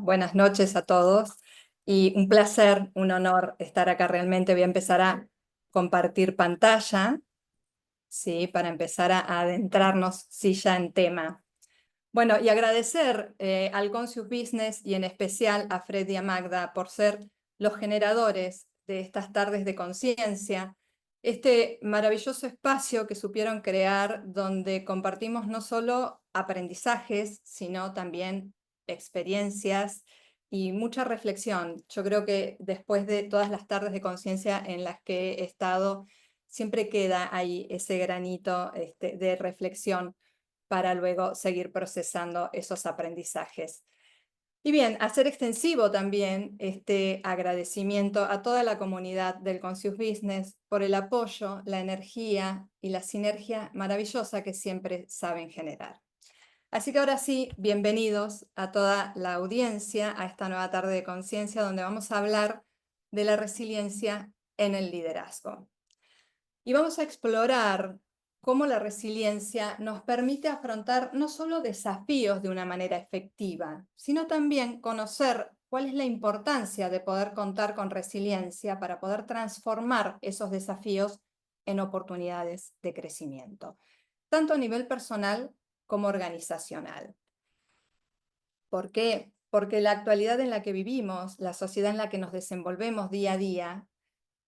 buenas noches a todos y un placer, un honor estar acá realmente. Voy a empezar a compartir pantalla, ¿sí? Para empezar a adentrarnos, sí, ya en tema. Bueno, y agradecer al Conscious Business y en especial a Fred y a Magda por ser los generadores de estas tardes de conciencia, este maravilloso espacio que supieron crear donde compartimos no solo aprendizajes, sino también experiencias y mucha reflexión. Yo creo que después de todas las tardes de conciencia en las que he estado, siempre queda ahí ese granito de reflexión para luego seguir procesando esos aprendizajes. Y bien, hacer extensivo también este agradecimiento a toda la comunidad del Conscious Business por el apoyo, la energía y la sinergia maravillosa que siempre saben generar. Así que ahora sí, bienvenidos a toda la audiencia a esta nueva tarde de conciencia donde vamos a hablar de la resiliencia en el liderazgo. Y vamos a explorar cómo la resiliencia nos permite afrontar no solo desafíos de una manera efectiva, sino también conocer cuál es la importancia de poder contar con resiliencia para poder transformar esos desafíos en oportunidades de crecimiento, tanto a nivel personal como organizacional. ¿Por qué? Porque la actualidad en la que vivimos, la sociedad en la que nos desenvolvemos día a día,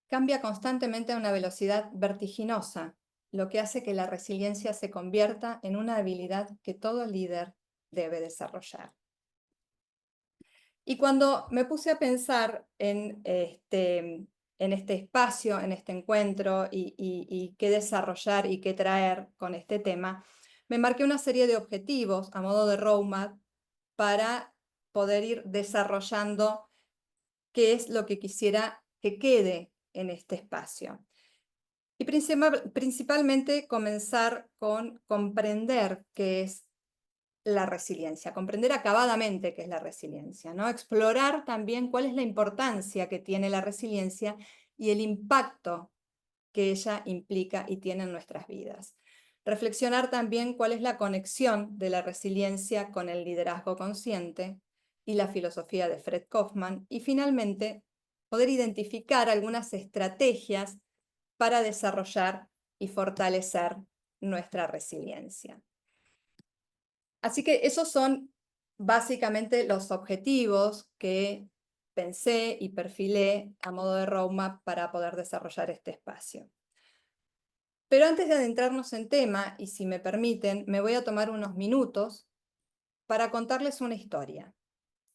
cambia constantemente a una velocidad vertiginosa, lo que hace que la resiliencia se convierta en una habilidad que todo líder debe desarrollar. Y cuando me puse a pensar en este espacio, en este encuentro y qué desarrollar y qué traer con este tema, me marqué una serie de objetivos a modo de roadmap para poder ir desarrollando qué es lo que quisiera que quede en este espacio. Y principalmente comenzar con comprender qué es la resiliencia, comprender acabadamente qué es la resiliencia, ¿no? Explorar también cuál es la importancia que tiene la resiliencia y el impacto que ella implica y tiene en nuestras vidas. Reflexionar también cuál es la conexión de la resiliencia con el liderazgo consciente y la filosofía de Fred Kaufman. Y finalmente, poder identificar algunas estrategias para desarrollar y fortalecer nuestra resiliencia. Así que esos son básicamente los objetivos que pensé y perfilé a modo de roadmap para poder desarrollar este espacio. Pero antes de adentrarnos en tema, y si me permiten, me voy a tomar unos minutos para contarles una historia,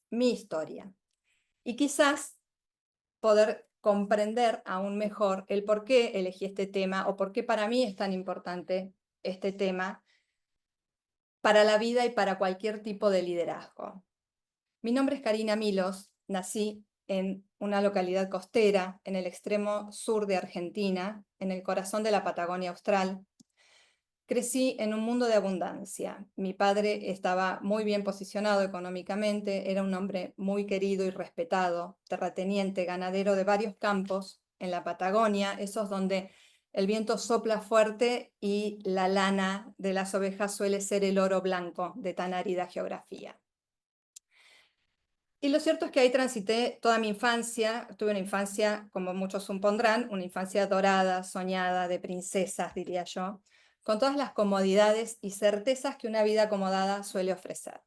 mi historia, y quizás poder comprender aún mejor el por qué elegí este tema o por qué para mí es tan importante este tema para la vida y para cualquier tipo de liderazgo. Mi nombre es Karina Milos, nací en una localidad costera en el extremo sur de Argentina, en el corazón de la Patagonia Austral. Crecí en un mundo de abundancia. Mi padre estaba muy bien posicionado económicamente, era un hombre muy querido y respetado, terrateniente, ganadero de varios campos en la Patagonia, esos donde el viento sopla fuerte y la lana de las ovejas suele ser el oro blanco de tan árida geografía. Y lo cierto es que ahí transité toda mi infancia, tuve una infancia, como muchos supondrán, una infancia dorada, soñada, de princesas, diría yo, con todas las comodidades y certezas que una vida acomodada suele ofrecer.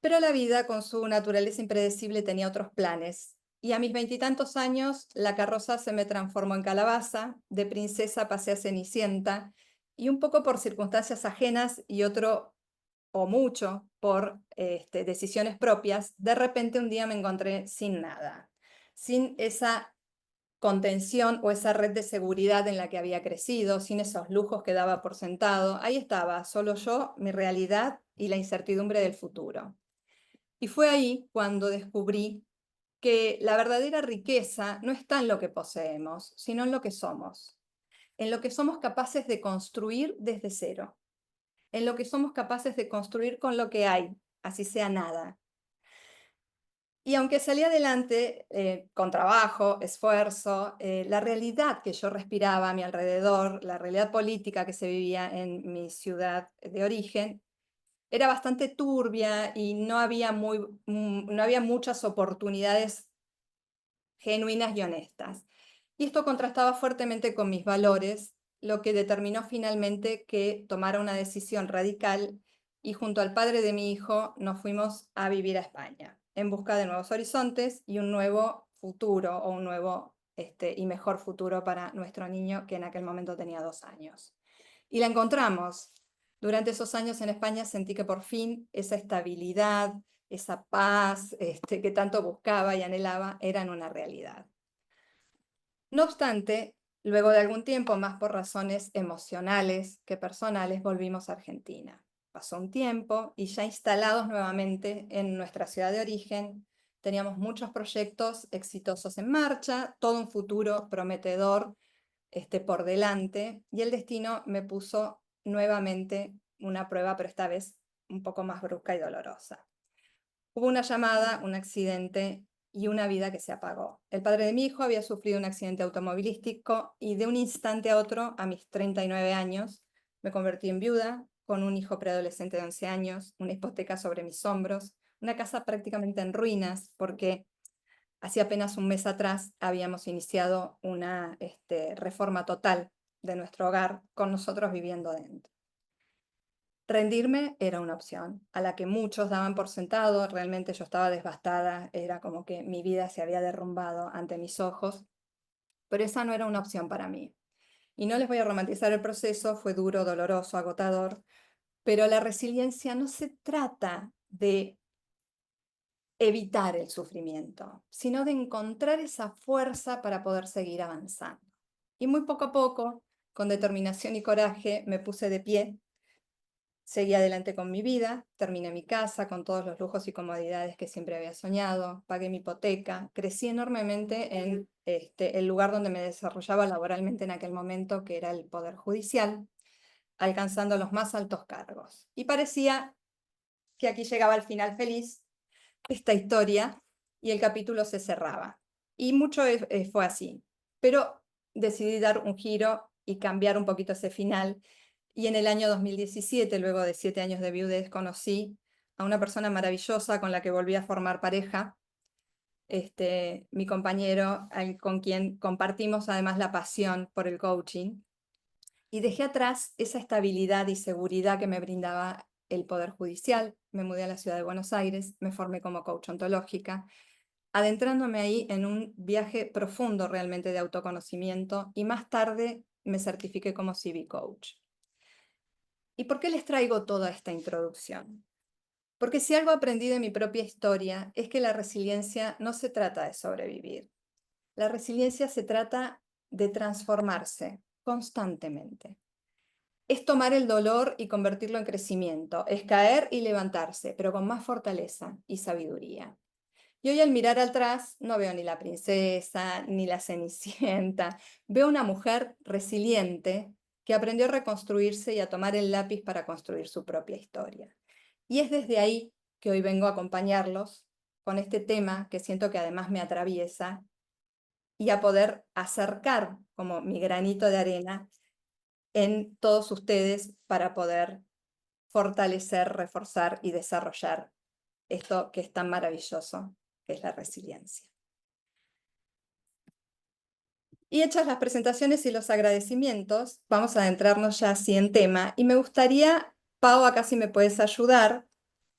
Pero la vida, con su naturaleza impredecible, tenía otros planes, y a mis veintitantos años la carroza se me transformó en calabaza, de princesa pasé a cenicienta, y un poco por circunstancias ajenas y otro o mucho por decisiones propias, de repente un día me encontré sin nada, sin esa contención o esa red de seguridad en la que había crecido, sin esos lujos que daba por sentado. Ahí estaba, solo yo, mi realidad y la incertidumbre del futuro. Y fue ahí cuando descubrí que la verdadera riqueza no está en lo que poseemos, sino en lo que somos, en lo que somos capaces de construir desde cero, en lo que somos capaces de construir con lo que hay, así sea nada. Y aunque salí adelante con trabajo, esfuerzo, la realidad que yo respiraba a mi alrededor, la realidad política que se vivía en mi ciudad de origen, era bastante turbia y no había muchas oportunidades genuinas y honestas. Y esto contrastaba fuertemente con mis valores, lo que determinó finalmente que tomara una decisión radical y junto al padre de mi hijo nos fuimos a vivir a España en busca de nuevos horizontes y un nuevo futuro o un nuevo y mejor futuro para nuestro niño que en aquel momento tenía 2 años. Y la encontramos. Durante esos años en España sentí que por fin esa estabilidad, esa paz que tanto buscaba y anhelaba eran una realidad. No obstante, luego de algún tiempo, más por razones emocionales que personales, volvimos a Argentina. Pasó un tiempo y ya instalados nuevamente en nuestra ciudad de origen, teníamos muchos proyectos exitosos en marcha, todo un futuro prometedor por delante, y el destino me puso nuevamente una prueba, pero esta vez un poco más brusca y dolorosa. Hubo una llamada, un accidente y una vida que se apagó. El padre de mi hijo había sufrido un accidente automovilístico y de un instante a otro, a mis 39 años, me convertí en viuda, con un hijo preadolescente de 11 años, una hipoteca sobre mis hombros, una casa prácticamente en ruinas, porque hacía apenas un mes atrás habíamos iniciado una reforma total de nuestro hogar, con nosotros viviendo dentro. Rendirme era una opción, a la que muchos daban por sentado. Realmente yo estaba devastada, era como que mi vida se había derrumbado ante mis ojos, pero esa no era una opción para mí. Y no les voy a romantizar el proceso, fue duro, doloroso, agotador, pero la resiliencia no se trata de evitar el sufrimiento, sino de encontrar esa fuerza para poder seguir avanzando. Y muy poco a poco, con determinación y coraje, me puse de pie. Seguí adelante con mi vida, terminé mi casa con todos los lujos y comodidades que siempre había soñado, pagué mi hipoteca, crecí enormemente en el lugar donde me desarrollaba laboralmente en aquel momento, que era el Poder Judicial, alcanzando los más altos cargos. Y parecía que aquí llegaba al final feliz esta historia y el capítulo se cerraba. Y mucho fue así, pero decidí dar un giro y cambiar un poquito ese final. Y en el año 2017, luego de 7 años de viudez, conocí a una persona maravillosa con la que volví a formar pareja, mi compañero, con quien compartimos además la pasión por el coaching. Y dejé atrás esa estabilidad y seguridad que me brindaba el Poder Judicial. Me mudé a la ciudad de Buenos Aires, me formé como coach ontológica, adentrándome ahí en un viaje profundo realmente de autoconocimiento, y más tarde me certifiqué como CV Coach. ¿Y por qué les traigo toda esta introducción? Porque si algo aprendí de mi propia historia es que la resiliencia no se trata de sobrevivir. La resiliencia se trata de transformarse constantemente. Es tomar el dolor y convertirlo en crecimiento, es caer y levantarse, pero con más fortaleza y sabiduría. Y hoy al mirar atrás no veo ni la princesa, ni la cenicienta, veo una mujer resiliente que aprendió a reconstruirse y a tomar el lápiz para construir su propia historia. Y es desde ahí que hoy vengo a acompañarlos con este tema que siento que además me atraviesa, y a poder acercar como mi granito de arena en todos ustedes para poder fortalecer, reforzar y desarrollar esto que es tan maravilloso, que es la resiliencia. Y hechas las presentaciones y los agradecimientos, vamos a adentrarnos ya así en tema. Y me gustaría, Pau, acá si me puedes ayudar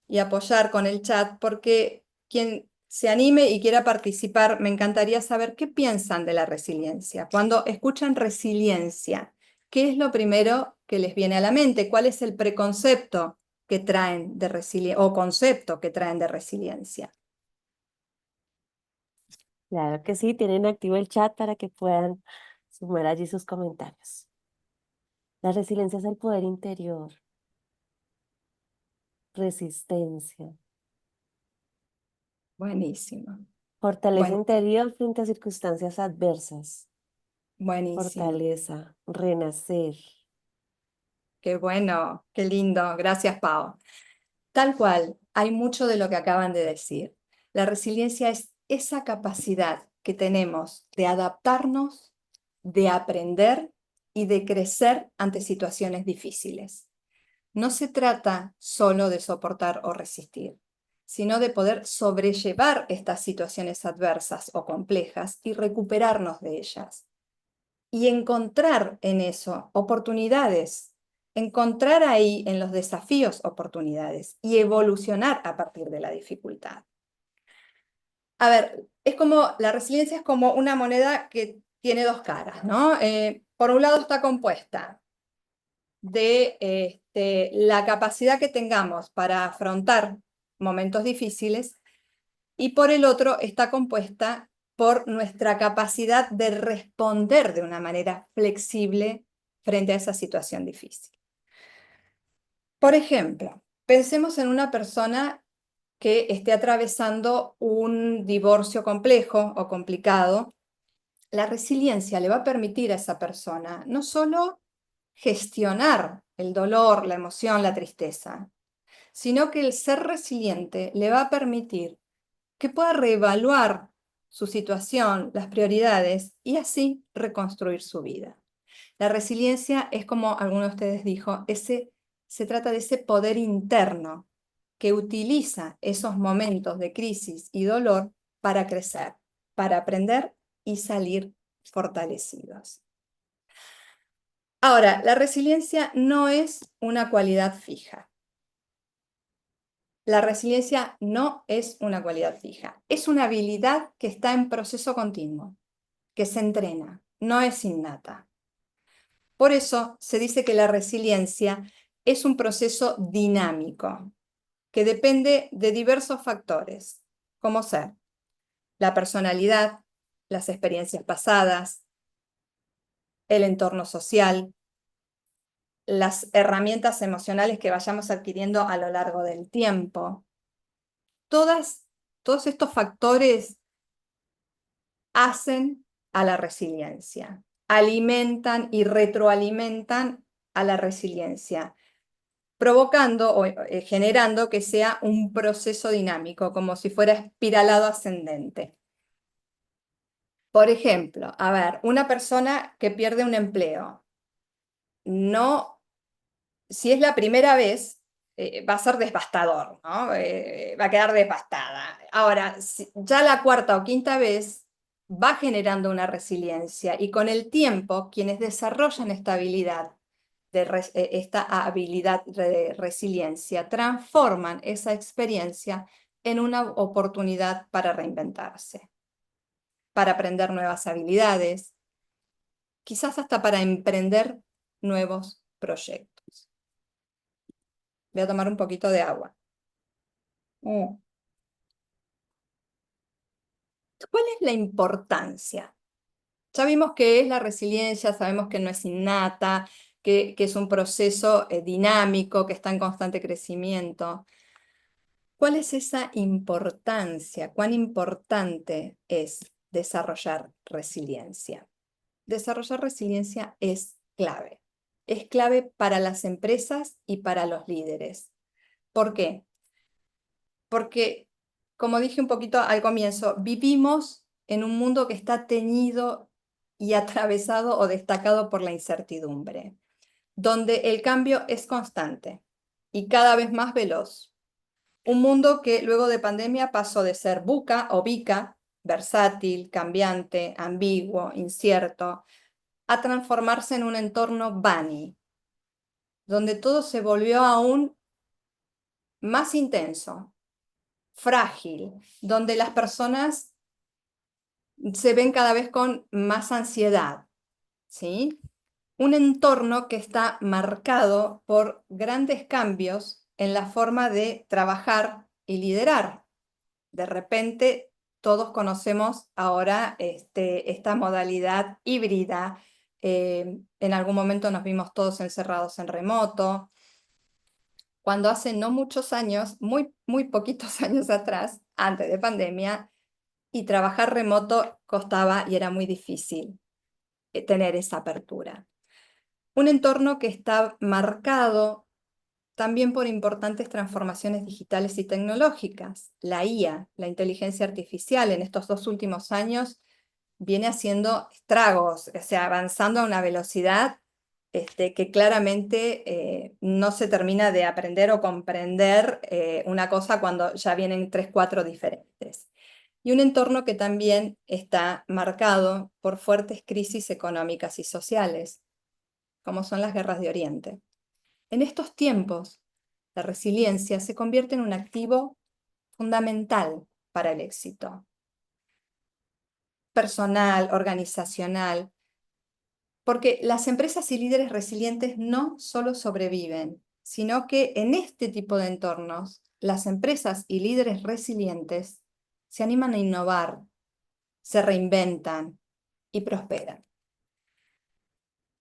y apoyar con el chat, porque quien se anime y quiera participar, me encantaría saber qué piensan de la resiliencia. Cuando escuchan resiliencia, ¿qué es lo primero que les viene a la mente? ¿Cuál es el preconcepto que traen de resiliencia o concepto que traen de resiliencia? Claro que sí, tienen activo el chat para que puedan sumar allí sus comentarios. La resiliencia es el poder interior, resistencia, Buenísimo, fortaleza buen, interior frente a circunstancias adversas, buenísimo. fortaleza, renacer. Qué bueno, qué lindo. Gracias, Pau. Tal cual, hay mucho de lo que acaban de decir. La resiliencia es esa capacidad que tenemos de adaptarnos, de aprender y de crecer ante situaciones difíciles. no se trata solo de soportar o resistir, sino de poder sobrellevar estas situaciones adversas o complejas y recuperarnos de ellas. Y encontrar en eso oportunidades, encontrar ahí en los desafíos oportunidades y evolucionar a partir de la dificultad. A ver, la resiliencia es como una moneda que tiene dos caras, ¿no? Por un lado está compuesta de la capacidad que tengamos para afrontar momentos difíciles, y por el otro está compuesta por nuestra capacidad de responder de una manera flexible frente a esa situación difícil. Por ejemplo, pensemos en una persona que esté atravesando un divorcio complejo o complicado. La resiliencia le va a permitir a esa persona no solo gestionar el dolor, la emoción, la tristeza, sino que el ser resiliente le va a permitir que pueda reevaluar su situación, las prioridades y así reconstruir su vida. La resiliencia es, como alguno de ustedes dijo, se trata de ese poder interno que utiliza esos momentos de crisis y dolor para crecer, para aprender y salir fortalecidos. Ahora, la resiliencia no es una cualidad fija. La resiliencia no es una cualidad fija. Es una habilidad que está en proceso continuo, que se entrena, no es innata. Por eso se dice que la resiliencia es un proceso dinámico, que depende de diversos factores, como ser la personalidad, las experiencias pasadas, el entorno social, las herramientas emocionales que vayamos adquiriendo a lo largo del tiempo. Todos estos factores hacen a la resiliencia, alimentan y retroalimentan a la resiliencia, provocando o generando que sea un proceso dinámico, como si fuera espiralado ascendente. Por ejemplo, a ver, una persona que pierde un empleo, no, si es la primera vez, va a ser devastador, ¿no? Va a quedar devastada. Ahora, ya la cuarta o quinta vez va generando una resiliencia y con el tiempo, quienes desarrollan esta habilidad de resiliencia transforman esa experiencia en una oportunidad para reinventarse, para aprender nuevas habilidades, quizás hasta para emprender nuevos proyectos. Voy a tomar un poquito de agua. ¿Cuál es la importancia? Ya vimos qué es la resiliencia, sabemos que no es innata, que es un proceso dinámico, que está en constante crecimiento. ¿Cuál es esa importancia? ¿Cuán importante es desarrollar resiliencia? Desarrollar resiliencia es clave. Es clave para las empresas y para los líderes. ¿Por qué? Porque, como dije un poquito al comienzo, vivimos en un mundo que está teñido y atravesado o destacado por la incertidumbre, donde el cambio es constante y cada vez más veloz. Un mundo que luego de pandemia pasó de ser VUCA o VICA, versátil, cambiante, ambiguo, incierto, a transformarse en un entorno BANI, donde todo se volvió aún más intenso, frágil, donde las personas se ven cada vez con más ansiedad, ¿sí? Un entorno que está marcado por grandes cambios en la forma de trabajar y liderar. De repente, todos conocemos ahora esta modalidad híbrida. En algún momento nos vimos todos encerrados en remoto, cuando hace no muchos años, muy poquitos años atrás, antes de pandemia, y trabajar remoto costaba y era muy difícil tener esa apertura. Un entorno que está marcado también por importantes transformaciones digitales y tecnológicas. La IA, la inteligencia artificial, en estos 2 últimos años viene haciendo estragos, o sea, avanzando a una velocidad que claramente no se termina de aprender o comprender una cosa cuando ya vienen 3, 4 diferentes. Y un entorno que también está marcado por fuertes crisis económicas y sociales, como son las guerras de Oriente. En estos tiempos, la resiliencia se convierte en un activo fundamental para el éxito personal, organizacional, porque las empresas y líderes resilientes no solo sobreviven, sino que en este tipo de entornos, las empresas y líderes resilientes se animan a innovar, se reinventan y prosperan.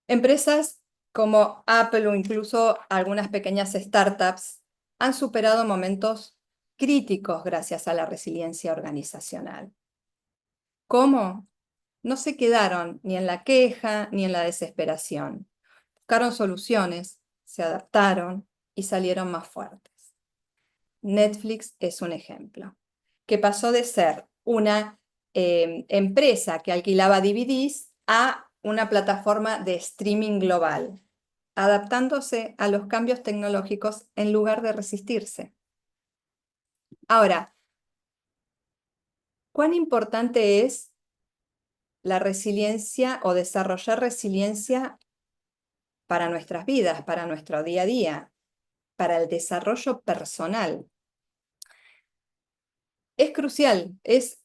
Empresas como Apple o incluso algunas pequeñas startups han superado momentos críticos gracias a la resiliencia organizacional. ¿Cómo? No se quedaron ni en la queja ni en la desesperación. Buscaron soluciones, se adaptaron y salieron más fuertes. Netflix es un ejemplo, que pasó de ser una empresa que alquilaba DVDs a una plataforma de streaming global, adaptándose a los cambios tecnológicos en lugar de resistirse. Ahora, ¿cuán importante es la resiliencia o desarrollar resiliencia para nuestras vidas, para nuestro día a día, para el desarrollo personal? Es crucial, es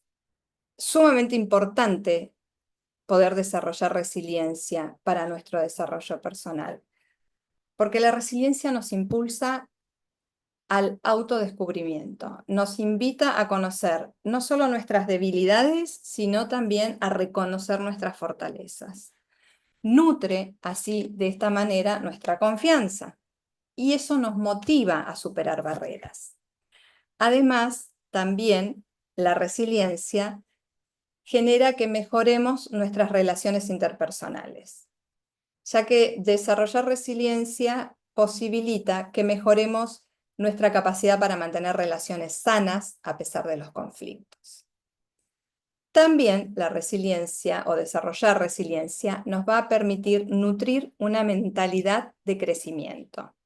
sumamente importante poder desarrollar resiliencia para nuestro desarrollo personal, porque la resiliencia nos impulsa al autodescubrimiento, nos invita a conocer no solo nuestras debilidades, sino también a reconocer nuestras fortalezas. Nutre así, de esta manera, nuestra confianza y eso nos motiva a superar barreras. Además, también la resiliencia genera que mejoremos nuestras relaciones interpersonales, ya que desarrollar resiliencia posibilita que mejoremos nuestra capacidad para mantener relaciones sanas a pesar de los conflictos. También la resiliencia o desarrollar resiliencia nos va a permitir nutrir una mentalidad de crecimiento,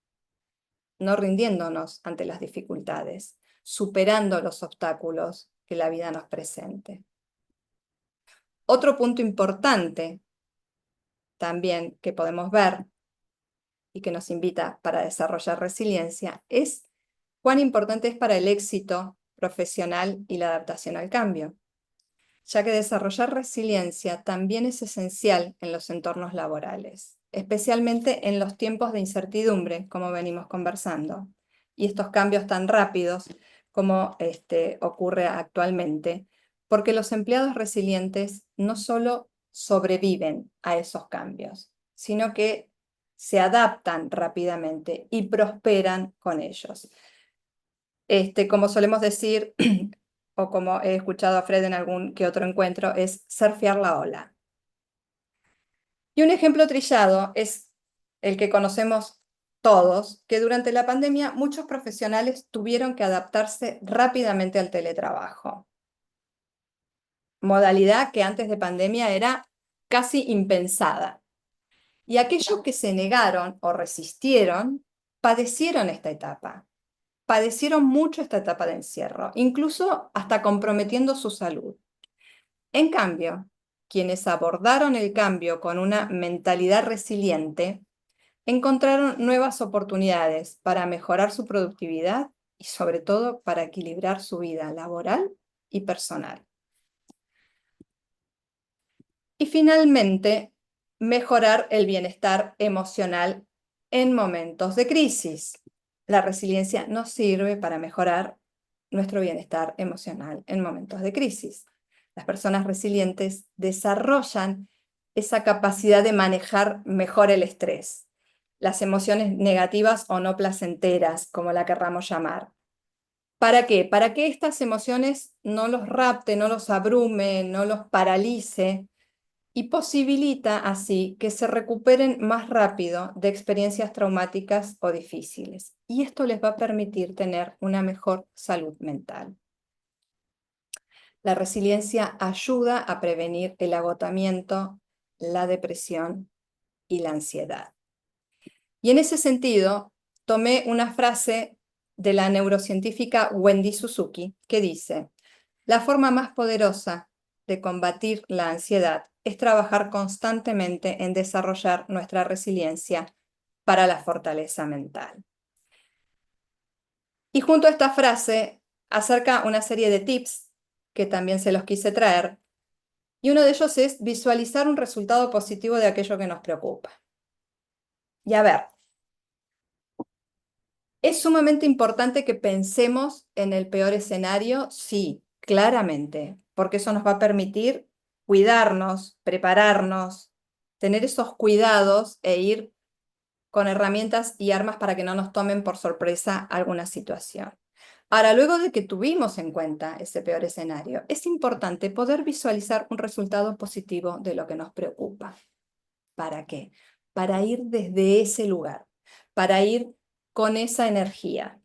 no rindiéndonos ante las dificultades, superando los obstáculos que la vida nos presente. Otro punto importante también que podemos ver y que nos invita para desarrollar resiliencia es cuán importante es para el éxito profesional y la adaptación al cambio, ya que desarrollar resiliencia también es esencial en los entornos laborales, especialmente en los tiempos de incertidumbre, como venimos conversando, y estos cambios tan rápidos como ocurre actualmente, porque los empleados resilientes no solo sobreviven a esos cambios, sino que se adaptan rápidamente y prosperan con ellos. Como solemos decir, o como he escuchado a Fred en algún que otro encuentro, es surfear la ola. Y un ejemplo trillado es el que conocemos todos, que durante la pandemia muchos profesionales tuvieron que adaptarse rápidamente al teletrabajo, modalidad que antes de pandemia era casi impensada. Y aquellos que se negaron o resistieron, padecieron esta etapa. Padecieron mucho esta etapa de encierro, incluso hasta comprometiendo su salud. En cambio, quienes abordaron el cambio con una mentalidad resiliente, encontraron nuevas oportunidades para mejorar su productividad y sobre todo para equilibrar su vida laboral y personal. Y finalmente, mejorar el bienestar emocional en momentos de crisis. La resiliencia nos sirve para mejorar nuestro bienestar emocional en momentos de crisis. Las personas resilientes desarrollan esa capacidad de manejar mejor el estrés, las emociones negativas o no placenteras, como la querramos llamar. ¿Para qué? Para que estas emociones no los rapte, no los abrume, no los paralice, y posibilita así que se recuperen más rápido de experiencias traumáticas o difíciles. Y esto les va a permitir tener una mejor salud mental. La resiliencia ayuda a prevenir el agotamiento, la depresión y la ansiedad. Y en ese sentido, tomé una frase de la neurocientífica Wendy Suzuki que dice: la forma más poderosa de combatir la ansiedad es trabajar constantemente en desarrollar nuestra resiliencia para la fortaleza mental. Y junto a esta frase acerca una serie de tips que también se los quise traer, y uno de ellos es visualizar un resultado positivo de aquello que nos preocupa. Y a ver, ¿es sumamente importante que pensemos en el peor escenario? Sí, claramente, porque eso nos va a permitir cuidarnos, prepararnos, tener esos cuidados e ir con herramientas y armas para que no nos tomen por sorpresa alguna situación. Ahora, luego de que tuvimos en cuenta ese peor escenario, es importante poder visualizar un resultado positivo de lo que nos preocupa. ¿Para qué? Para ir desde ese lugar, para ir con esa energía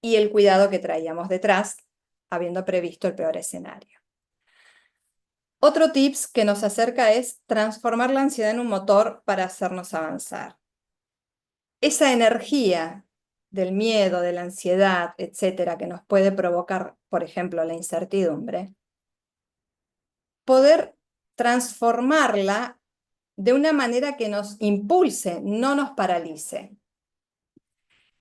y el cuidado que traíamos detrás, habiendo previsto el peor escenario. Otro tips que nos acerca es transformar la ansiedad en un motor para hacernos avanzar. Esa energía del miedo, de la ansiedad, etcétera, que nos puede provocar, por ejemplo, la incertidumbre, poder transformarla de una manera que nos impulse, no nos paralice.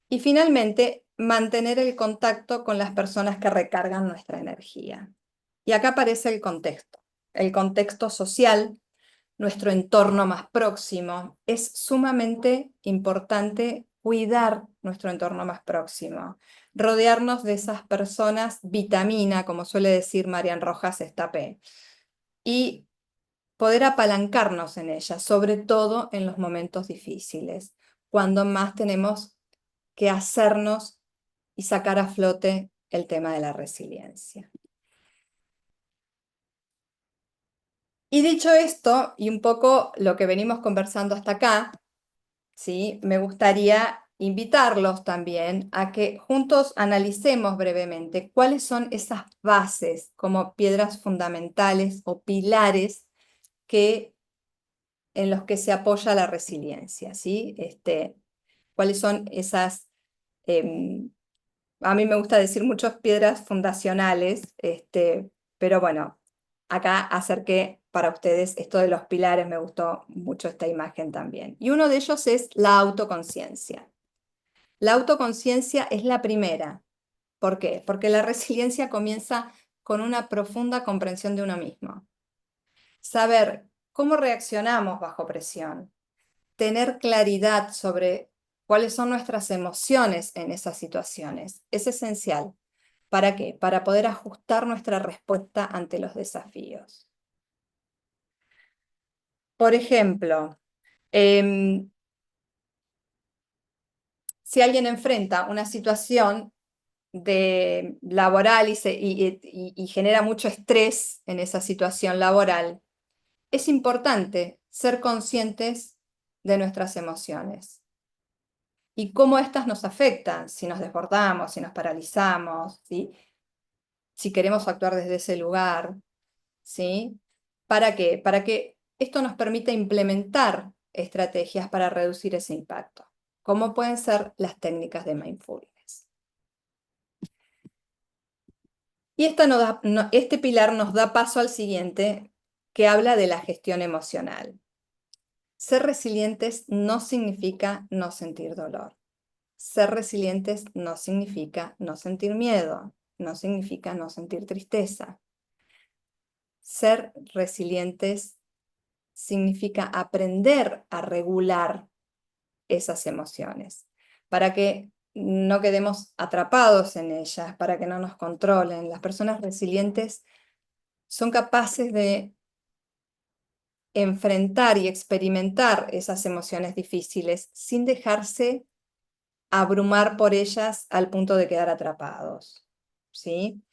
Y finalmente, mantener el contacto con las personas que recargan nuestra energía. Y acá aparece el contexto social, nuestro entorno más próximo. Es sumamente importante cuidar nuestro entorno más próximo, rodearnos de esas personas vitamina, como suele decir Marian Rojas Estapé, y poder apalancarnos en ellas, sobre todo en los momentos difíciles, cuando más tenemos que hacernos y sacar a flote el tema de la resiliencia. Y dicho esto, y un poco lo que venimos conversando hasta acá, ¿sí? Me gustaría invitarlos también a que juntos analicemos brevemente cuáles son esas bases como piedras fundamentales o pilares en los que se apoya la resiliencia, ¿sí? Cuáles son esas, a mí me gusta decir muchas piedras fundacionales, pero bueno, acá acerqué para ustedes esto de los pilares, me gustó mucho esta imagen también. Y uno de ellos es la autoconciencia. La autoconciencia es la primera. ¿Por qué? Porque la resiliencia comienza con una profunda comprensión de uno mismo. Saber cómo reaccionamos bajo presión, tener claridad sobre cuáles son nuestras emociones en esas situaciones, es esencial. ¿Para qué? Para poder ajustar nuestra respuesta ante los desafíos. Por ejemplo, si alguien enfrenta una situación laboral y genera mucho estrés en esa situación laboral, es importante ser conscientes de nuestras emociones y cómo éstas nos afectan, si nos desbordamos, si nos paralizamos, ¿sí? Si queremos actuar desde ese lugar, ¿sí? ¿Para qué? Para que esto nos permita implementar estrategias para reducir ese impacto, como pueden ser las técnicas de mindfulness. Y este pilar nos da paso al siguiente, que habla de la gestión emocional. Ser resilientes no significa no sentir dolor. Ser resilientes no significa no sentir miedo, no significa no sentir tristeza. Ser resilientes significa aprender a regular esas emociones para que no quedemos atrapados en ellas, para que no nos controlen. Las personas resilientes son capaces de enfrentar y experimentar esas emociones difíciles sin dejarse abrumar por ellas al punto de quedar atrapados, ¿sí?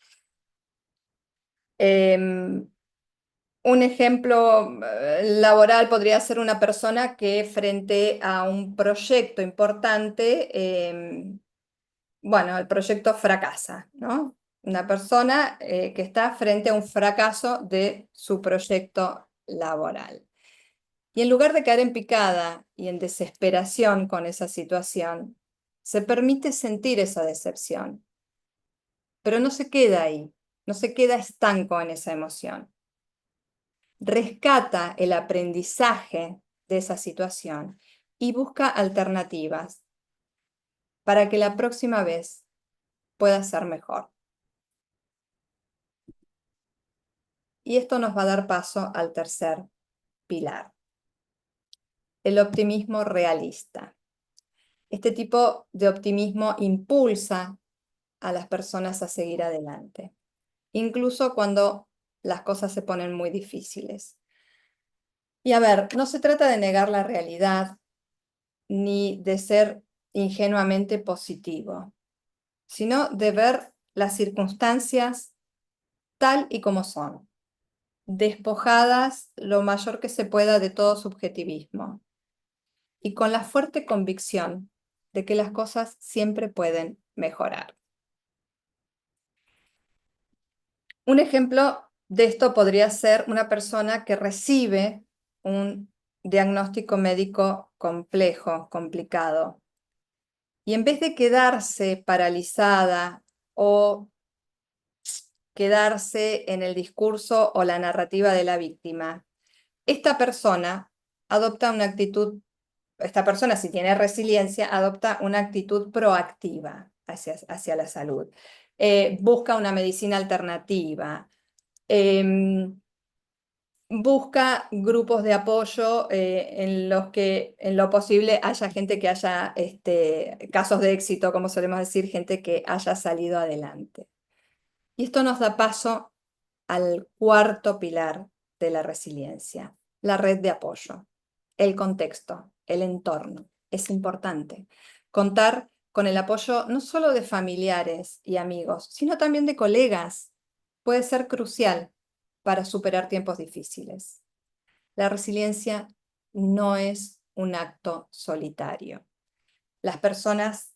Un ejemplo laboral podría ser una persona que frente a un proyecto importante, bueno, el proyecto fracasa, ¿no? Una persona que está frente a un fracaso de su proyecto laboral. Y en lugar de caer en picada y en desesperación con esa situación, se permite sentir esa decepción, pero no se queda ahí, no se queda estanco en esa emoción. Rescata el aprendizaje de esa situación y busca alternativas para que la próxima vez pueda ser mejor. Y esto nos va a dar paso al tercer pilar, el optimismo realista. Este tipo de optimismo impulsa a las personas a seguir adelante, incluso cuando las cosas se ponen muy difíciles. Y a ver, no se trata de negar la realidad ni de ser ingenuamente positivo, sino de ver las circunstancias tal y como son, despojadas lo mayor que se pueda de todo subjetivismo y con la fuerte convicción de que las cosas siempre pueden mejorar. Un ejemplo de esto podría ser una persona que recibe un diagnóstico médico complejo, complicado, y en vez de quedarse paralizada o quedarse en el discurso o la narrativa de la víctima, esta persona adopta una actitud, esta persona si tiene resiliencia, adopta una actitud proactiva hacia la salud. Busca una medicina alternativa, busca grupos de apoyo en los que en lo posible haya gente que haya casos de éxito, como solemos decir, gente que haya salido adelante. Y esto nos da paso al cuarto pilar de la resiliencia, la red de apoyo, el contexto, el entorno. Es importante contar con el apoyo no solo de familiares y amigos, sino también de colegas. Puede ser crucial para superar tiempos difíciles. La resiliencia no es un acto solitario. Las personas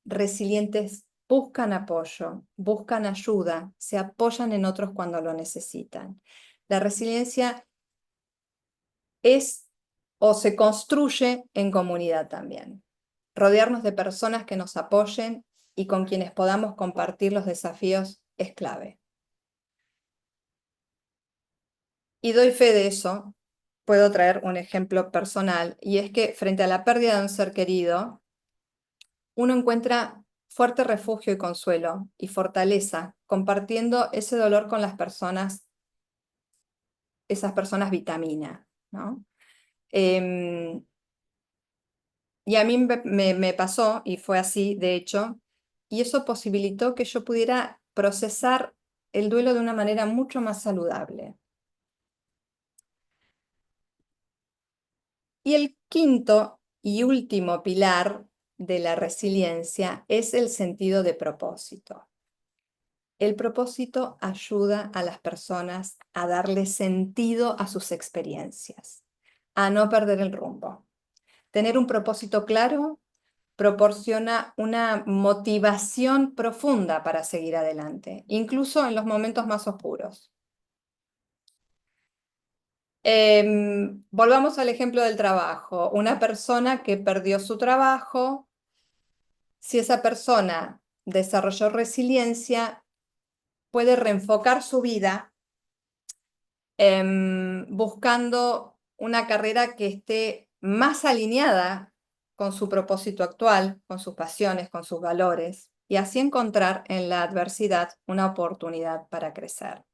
resilientes buscan apoyo, buscan ayuda, se apoyan en otros cuando lo necesitan. La resiliencia es o se construye en comunidad también. Rodearnos de personas que nos apoyen y con quienes podamos compartir los desafíos es clave. Y doy fe de eso. Puedo traer un ejemplo personal, y es que frente a la pérdida de un ser querido, uno encuentra fuerte refugio y consuelo y fortaleza compartiendo ese dolor con las personas, esas personas vitamina, ¿no? Y a mí me pasó, y fue así, de hecho, y eso posibilitó que yo pudiera procesar el duelo de una manera mucho más saludable. Y el quinto y último pilar de la resiliencia es el sentido de propósito. El propósito ayuda a las personas a darle sentido a sus experiencias, a no perder el rumbo. Tener un propósito claro proporciona una motivación profunda para seguir adelante, incluso en los momentos más oscuros. Volvamos al ejemplo del trabajo. Una persona que perdió su trabajo, si esa persona desarrolló resiliencia, puede reenfocar su vida buscando una carrera que esté más alineada con su propósito actual, con sus pasiones, con sus valores, y así encontrar en la adversidad una oportunidad para crecer.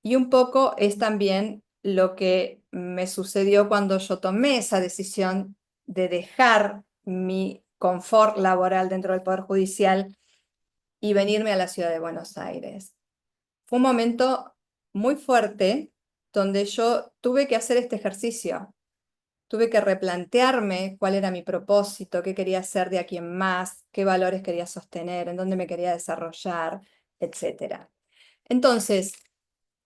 Y un poco es también lo que me sucedió cuando yo tomé esa decisión de dejar mi confort laboral dentro del Poder Judicial y venirme a la ciudad de Buenos Aires. Fue un momento muy fuerte donde yo tuve que hacer este ejercicio. Tuve que replantearme cuál era mi propósito, qué quería hacer de aquí en más, qué valores quería sostener, en dónde me quería desarrollar, etc. Entonces,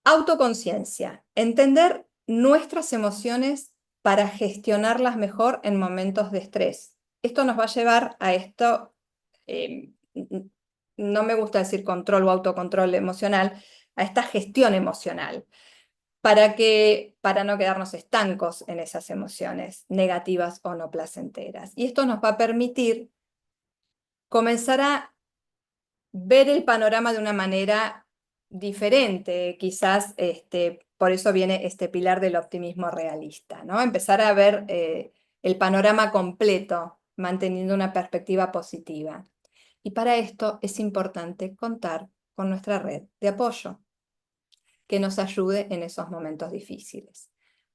autoconciencia, entender nuestras emociones para gestionarlas mejor en momentos de estrés. Esto nos va a llevar a esto, no me gusta decir control o autocontrol emocional, a esta gestión emocional. para no quedarnos estancos en esas emociones negativas o no placenteras. Y esto nos va a permitir comenzar a ver el panorama de una manera diferente, quizás por eso viene este pilar del optimismo realista, ¿no? Empezar a ver el panorama completo, manteniendo una perspectiva positiva. Y para esto es importante contar con nuestra red de apoyo, que nos ayude en esos momentos difíciles.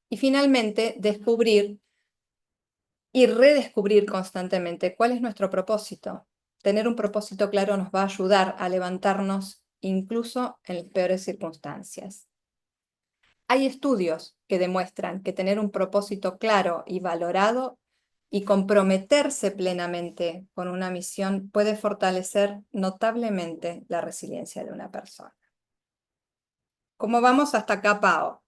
Y finalmente, descubrir y redescubrir constantemente cuál es nuestro propósito. Tener un propósito claro nos va a ayudar a levantarnos incluso en las peores circunstancias. Hay estudios que demuestran que tener un propósito claro y valorado y comprometerse plenamente con una misión puede fortalecer notablemente la resiliencia de una persona. ¿Cómo vamos hasta acá, Pao?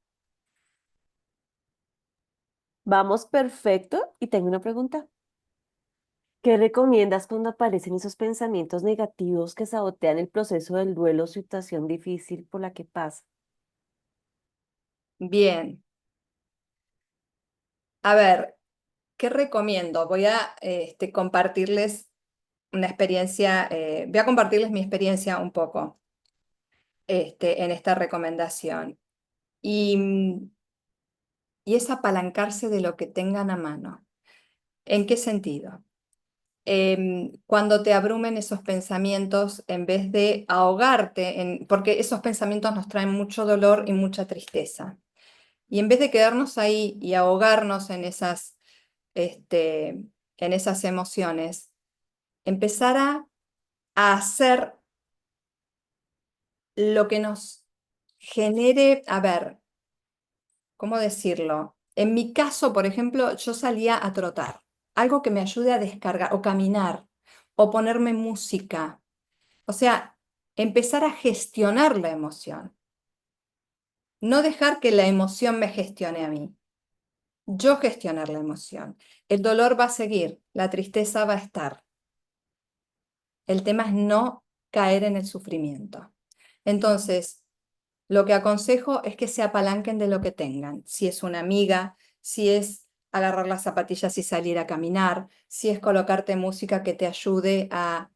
Vamos perfecto y tengo una pregunta. ¿Qué recomiendas cuando aparecen esos pensamientos negativos que sabotean el proceso del duelo o situación difícil por la que pasa? Bien. A ver, ¿qué recomiendo? Voy a compartirles una experiencia, voy a compartirles mi experiencia un poco en esta recomendación. Y, y es apalancarse de lo que tengan a mano. ¿En qué sentido? Cuando te abrumen esos pensamientos, en vez de ahogarte, porque esos pensamientos nos traen mucho dolor y mucha tristeza. Y en vez de quedarnos ahí y ahogarnos en esas emociones, empezar a hacer lo que nos genere, a ver, ¿cómo decirlo? En mi caso, por ejemplo, yo salía a trotar, algo que me ayude a descargar, o caminar, o ponerme música. O sea, empezar a gestionar la emoción. No dejar que la emoción me gestione a mí. Yo gestionar la emoción. El dolor va a seguir, la tristeza va a estar. El tema es no caer en el sufrimiento. Entonces, lo que aconsejo es que se apalanquen de lo que tengan. Si es una amiga, si es agarrar las zapatillas y salir a caminar, si es colocarte música que te ayude a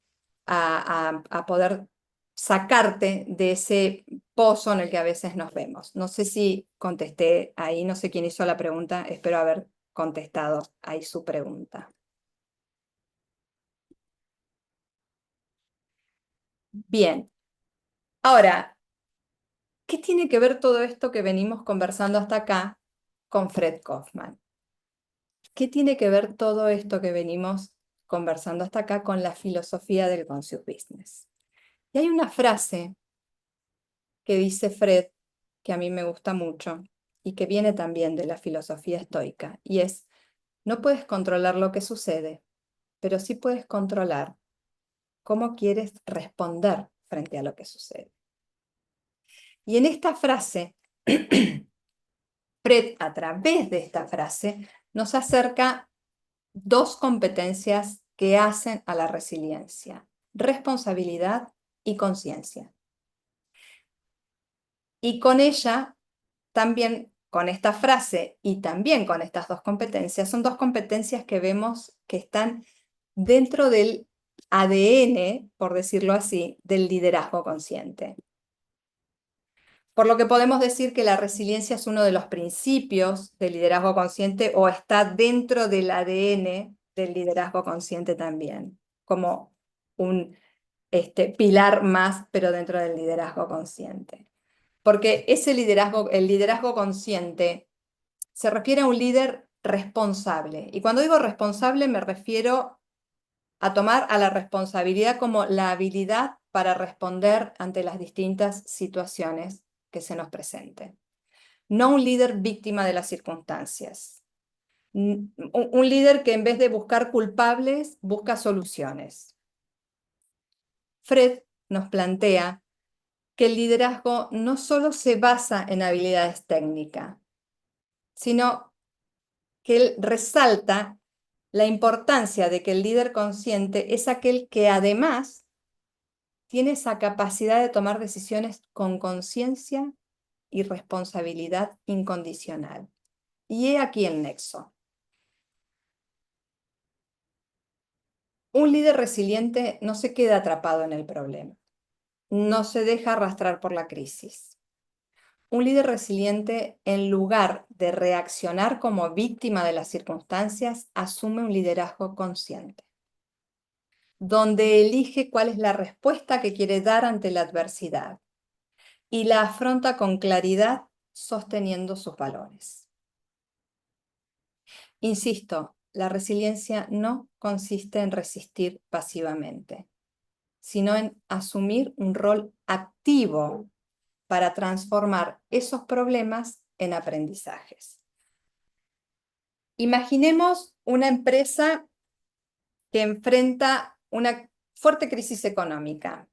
poder sacarte de ese pozo en el que a veces nos vemos. No sé si contesté ahí, no sé quién hizo la pregunta, espero haber contestado ahí su pregunta. Bien, ahora, ¿qué tiene que ver todo esto que venimos conversando hasta acá con Fred Kaufman? ¿Qué tiene que ver todo esto que venimos conversando hasta acá con la filosofía del conscious business? Y hay una frase que dice Fred que a mí me gusta mucho y que viene también de la filosofía estoica, y es: no puedes controlar lo que sucede, pero sí puedes controlar cómo quieres responder frente a lo que sucede. Y en esta frase, Fred, a través de esta frase, nos acerca dos competencias que hacen a la resiliencia: responsabilidad y conciencia. Y con ella, también con esta frase y también con estas dos competencias, son dos competencias que vemos que están dentro del ADN, por decirlo así, del liderazgo consciente. Por lo que podemos decir que la resiliencia es uno de los principios del liderazgo consciente, o está dentro del ADN del liderazgo consciente también, como un pilar más, pero dentro del liderazgo consciente. Porque ese liderazgo, el liderazgo consciente, se refiere a un líder responsable. Y cuando digo responsable me refiero a tomar a la responsabilidad como la habilidad para responder ante las distintas situaciones que se nos presenten. No un líder víctima de las circunstancias. Un líder que en vez de buscar culpables, busca soluciones. Fred nos plantea que el liderazgo no solo se basa en habilidades técnicas, sino que él resalta la importancia de que el líder consciente es aquel que además tiene esa capacidad de tomar decisiones con conciencia y responsabilidad incondicional. Y he aquí el nexo. Un líder resiliente no se queda atrapado en el problema, no se deja arrastrar por la crisis. Un líder resiliente, en lugar de reaccionar como víctima de las circunstancias, asume un liderazgo consciente, donde elige cuál es la respuesta que quiere dar ante la adversidad y la afronta con claridad, sosteniendo sus valores. Insisto, la resiliencia no consiste en resistir pasivamente, sino en asumir un rol activo para transformar esos problemas en aprendizajes. Imaginemos una empresa que enfrenta una fuerte crisis económica.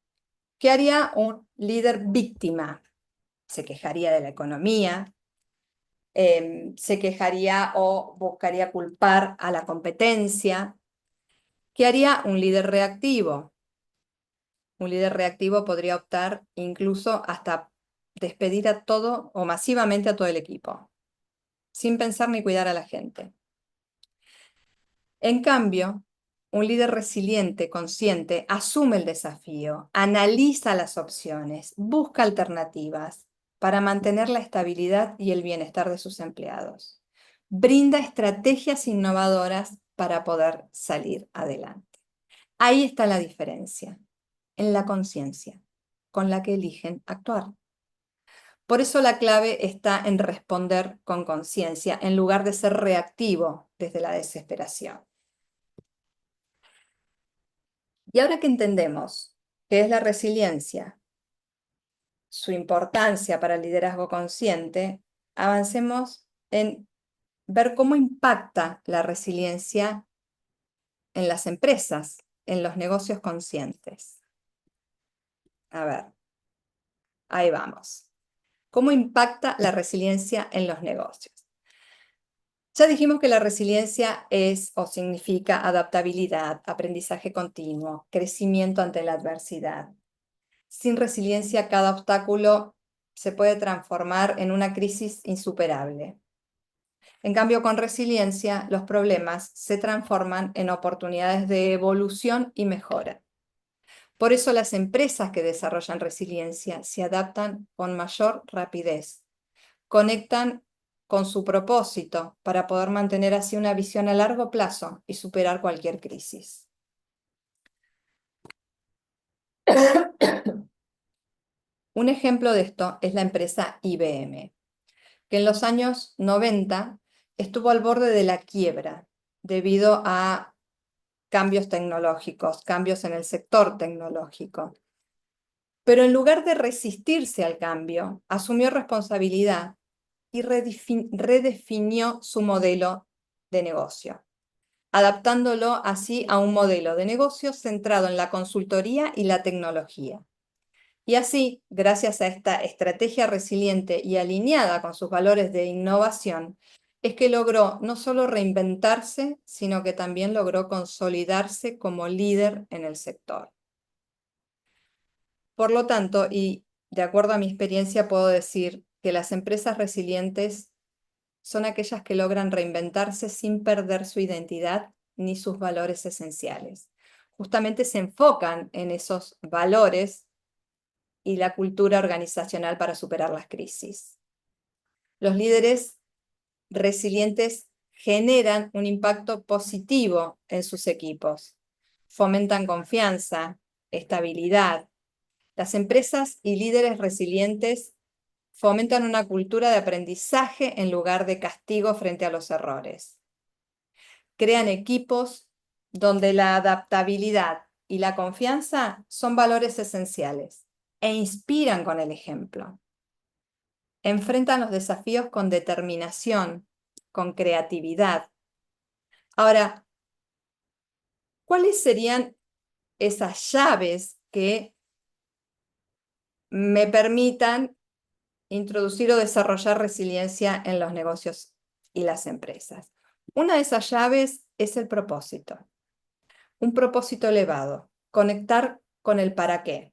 ¿Qué haría un líder víctima? Se quejaría de la economía, se quejaría o buscaría culpar a la competencia. ¿Qué haría un líder reactivo? Un líder reactivo podría optar incluso hasta despedir a todo o masivamente a todo el equipo, sin pensar ni cuidar a la gente. En cambio, un líder resiliente, consciente, asume el desafío, analiza las opciones, busca alternativas para mantener la estabilidad y el bienestar de sus empleados. Brinda estrategias innovadoras para poder salir adelante. Ahí está la diferencia, en la conciencia con la que eligen actuar. Por eso la clave está en responder con conciencia en lugar de ser reactivo desde la desesperación. Y ahora que entendemos qué es la resiliencia, su importancia para el liderazgo consciente, avancemos en ver cómo impacta la resiliencia en las empresas, en los negocios conscientes. A ver, ahí vamos. ¿Cómo impacta la resiliencia en los negocios? Ya dijimos que la resiliencia es o significa adaptabilidad, aprendizaje continuo, crecimiento ante la adversidad. Sin resiliencia, cada obstáculo se puede transformar en una crisis insuperable. En cambio, con resiliencia, los problemas se transforman en oportunidades de evolución y mejora. Por eso las empresas que desarrollan resiliencia se adaptan con mayor rapidez, conectan con su propósito para poder mantener así una visión a largo plazo y superar cualquier crisis. Un ejemplo de esto es la empresa IBM, que en los años 90 estuvo al borde de la quiebra debido a cambios tecnológicos, cambios en el sector tecnológico. Pero en lugar de resistirse al cambio, asumió responsabilidad y redefinió su modelo de negocio, adaptándolo así a un modelo de negocio centrado en la consultoría y la tecnología. Y así, gracias a esta estrategia resiliente y alineada con sus valores de innovación, es que logró no solo reinventarse, sino que también logró consolidarse como líder en el sector. Por lo tanto, y de acuerdo a mi experiencia, puedo decir que las empresas resilientes son aquellas que logran reinventarse sin perder su identidad ni sus valores esenciales. Justamente se enfocan en esos valores y la cultura organizacional para superar las crisis. Los líderes resilientes generan un impacto positivo en sus equipos, fomentan confianza, estabilidad. Las empresas y líderes resilientes fomentan una cultura de aprendizaje en lugar de castigo frente a los errores. Crean equipos donde la adaptabilidad y la confianza son valores esenciales e inspiran con el ejemplo. Enfrentan los desafíos con determinación, con creatividad. Ahora, ¿cuáles serían esas llaves que me permitan introducir o desarrollar resiliencia en los negocios y las empresas? Una de esas llaves es el propósito. Un propósito elevado, conectar con el para qué,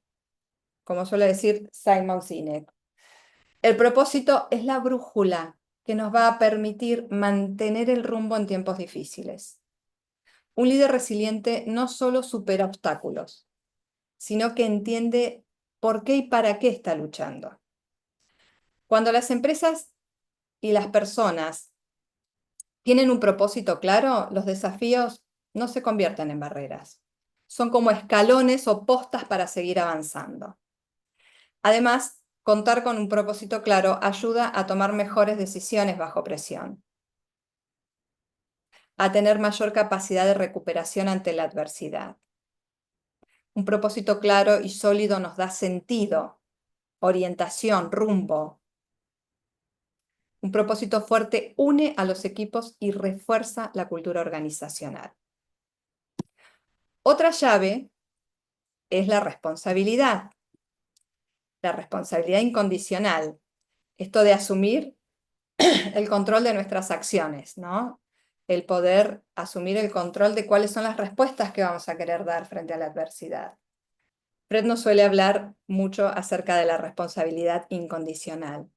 como suele decir Simon Sinek. El propósito es la brújula que nos va a permitir mantener el rumbo en tiempos difíciles. Un líder resiliente no solo supera obstáculos, sino que entiende por qué y para qué está luchando. Cuando las empresas y las personas tienen un propósito claro, los desafíos no se convierten en barreras. Son como escalones o postas para seguir avanzando. Además, contar con un propósito claro ayuda a tomar mejores decisiones bajo presión, a tener mayor capacidad de recuperación ante la adversidad. Un propósito claro y sólido nos da sentido, orientación, rumbo. Un propósito fuerte une a los equipos y refuerza la cultura organizacional. Otra llave es la responsabilidad incondicional. Esto de asumir el control de nuestras acciones, ¿no? El poder asumir el control de cuáles son las respuestas que vamos a querer dar frente a la adversidad. Fred nos suele hablar mucho acerca de la responsabilidad incondicional.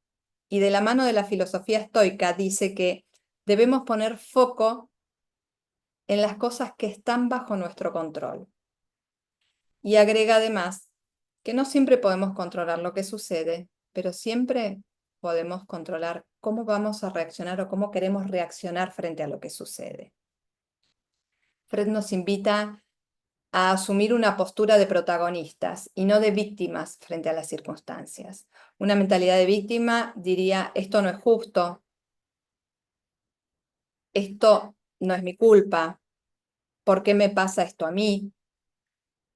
Y de la mano de la filosofía estoica dice que debemos poner foco en las cosas que están bajo nuestro control. Y agrega además que no siempre podemos controlar lo que sucede, pero siempre podemos controlar cómo vamos a reaccionar o cómo queremos reaccionar frente a lo que sucede. Fred nos invita a asumir una postura de protagonistas y no de víctimas frente a las circunstancias. Una mentalidad de víctima diría, esto no es justo, esto no es mi culpa, ¿por qué me pasa esto a mí?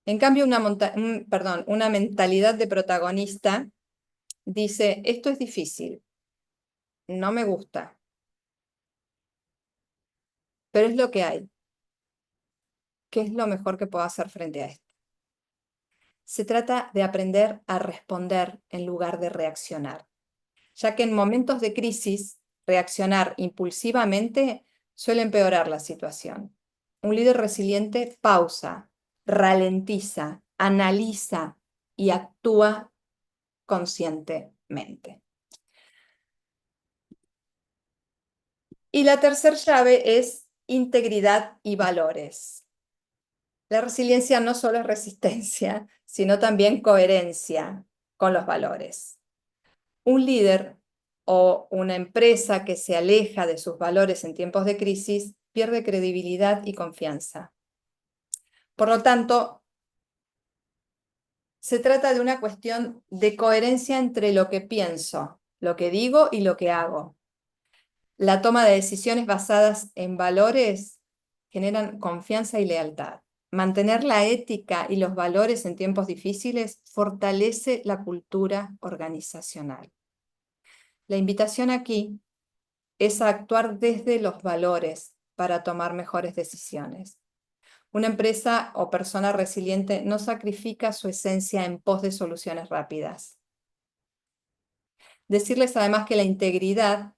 En cambio, una mentalidad de protagonista dice, esto es difícil, no me gusta, pero es lo que hay. ¿Qué es lo mejor que puedo hacer frente a esto? Se trata de aprender a responder en lugar de reaccionar, ya que en momentos de crisis, reaccionar impulsivamente suele empeorar la situación. Un líder resiliente pausa, ralentiza, analiza y actúa conscientemente. Y la tercera llave es integridad y valores. La resiliencia no solo es resistencia, sino también coherencia con los valores. Un líder o una empresa que se aleja de sus valores en tiempos de crisis pierde credibilidad y confianza. Por lo tanto, se trata de una cuestión de coherencia entre lo que pienso, lo que digo y lo que hago. La toma de decisiones basadas en valores generan confianza y lealtad. Mantener la ética y los valores en tiempos difíciles fortalece la cultura organizacional. La invitación aquí es a actuar desde los valores para tomar mejores decisiones. Una empresa o persona resiliente no sacrifica su esencia en pos de soluciones rápidas. Decirles además que la integridad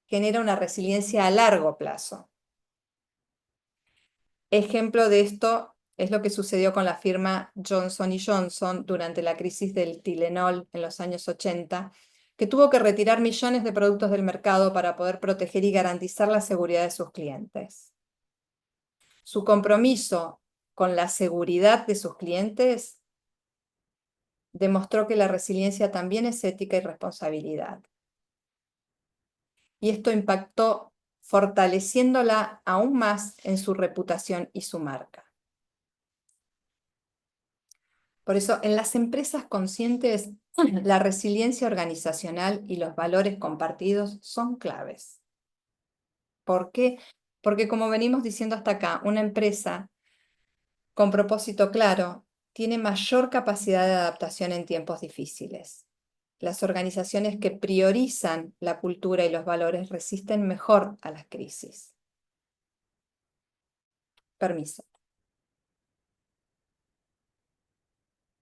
genera una resiliencia a largo plazo. Ejemplo de esto es lo que sucedió con la firma Johnson Johnson durante la crisis del Tylenol en los años 80, que tuvo que retirar millones de productos del mercado para poder proteger y garantizar la seguridad de sus clientes. Su compromiso con la seguridad de sus clientes demostró que la resiliencia también es ética y responsabilidad. Y esto impactó fortaleciéndola aún más en su reputación y su marca. Por eso, en las empresas conscientes, la resiliencia organizacional y los valores compartidos son claves. ¿Por qué? Porque como venimos diciendo hasta acá, una empresa con propósito claro tiene mayor capacidad de adaptación en tiempos difíciles. Las organizaciones que priorizan la cultura y los valores resisten mejor a las crisis. Permiso.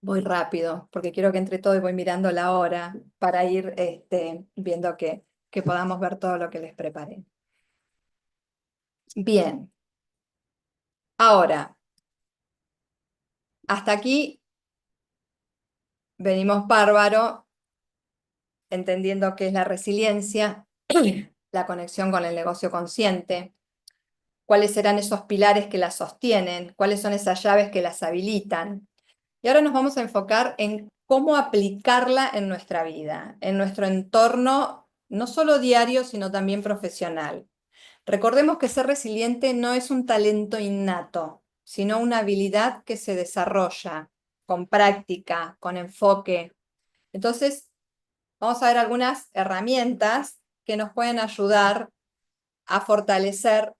Voy rápido, porque quiero que entre todo y voy mirando la hora para ir viendo que podamos ver todo lo que les preparé. Bien. Ahora, hasta aquí venimos bárbaro. entendiendo qué es la resiliencia, la conexión con el negocio consciente, cuáles serán esos pilares que la sostienen, cuáles son esas llaves que las habilitan. Y ahora nos vamos a enfocar en cómo aplicarla en nuestra vida, en nuestro entorno, no solo diario, sino también profesional. Recordemos que ser resiliente no es un talento innato, sino una habilidad que se desarrolla con práctica, con enfoque. Entonces, vamos a ver algunas herramientas que nos pueden ayudar a fortalecer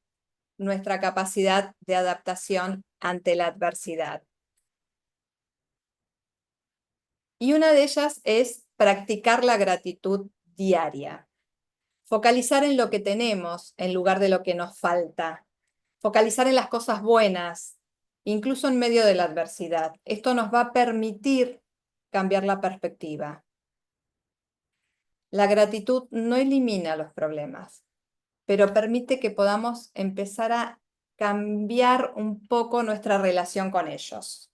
nuestra capacidad de adaptación ante la adversidad. Y una de ellas es practicar la gratitud diaria. Focalizar en lo que tenemos en lugar de lo que nos falta. Focalizar en las cosas buenas, incluso en medio de la adversidad. Esto nos va a permitir cambiar la perspectiva. La gratitud no elimina los problemas, pero permite que podamos empezar a cambiar un poco nuestra relación con ellos.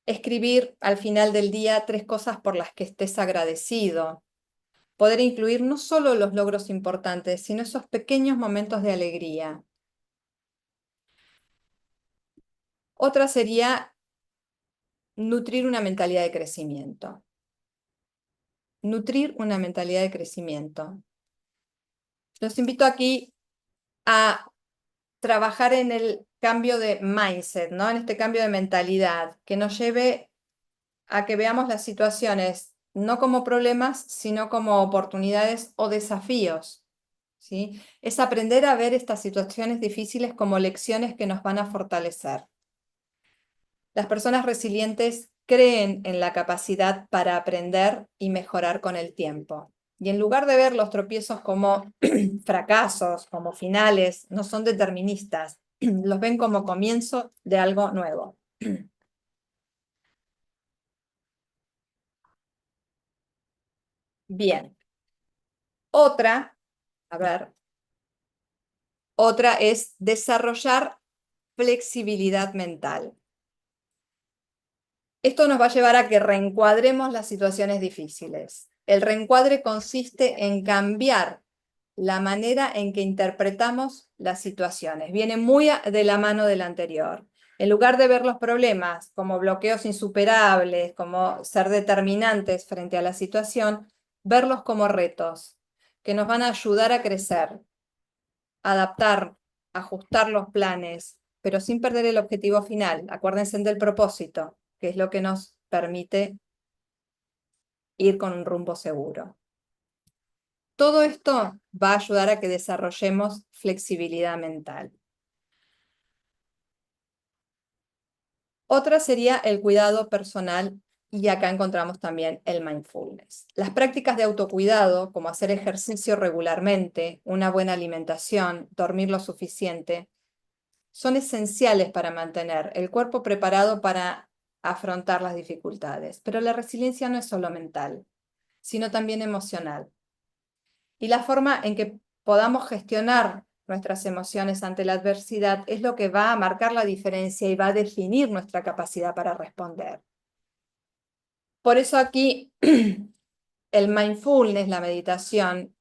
Escribir al final del día 3 cosas por las que estés agradecido. Poder incluir no solo los logros importantes, sino esos pequeños momentos de alegría. Otra sería nutrir una mentalidad de crecimiento. Nutrir una mentalidad de crecimiento. Los invito aquí a trabajar en el cambio de mindset, ¿no? En este cambio de mentalidad, que nos lleve a que veamos las situaciones no como problemas, sino como oportunidades o desafíos, ¿sí? Es aprender a ver estas situaciones difíciles como lecciones que nos van a fortalecer. Las personas resilientes creen en la capacidad para aprender y mejorar con el tiempo. Y en lugar de ver los tropiezos como fracasos, como finales, no son deterministas, los ven como comienzo de algo nuevo. Bien. Otra, a ver, otra es desarrollar flexibilidad mental. Esto nos va a llevar a que reencuadremos las situaciones difíciles. El reencuadre consiste en cambiar la manera en que interpretamos las situaciones. Viene muy de la mano del anterior. En lugar de ver los problemas como bloqueos insuperables, como ser determinantes frente a la situación, verlos como retos que nos van a ayudar a crecer, adaptar, ajustar los planes, pero sin perder el objetivo final. Acuérdense del propósito, que es lo que nos permite ir con un rumbo seguro. Todo esto va a ayudar a que desarrollemos flexibilidad mental. Otra sería el cuidado personal y acá encontramos también el mindfulness. Las prácticas de autocuidado, como hacer ejercicio regularmente, una buena alimentación, dormir lo suficiente, son esenciales para mantener el cuerpo preparado para afrontar las dificultades. Pero la resiliencia no es solo mental, sino también emocional. Y la forma en que podamos gestionar nuestras emociones ante la adversidad es lo que va a marcar la diferencia y va a definir nuestra capacidad para responder. Por eso aquí el mindfulness, la meditación,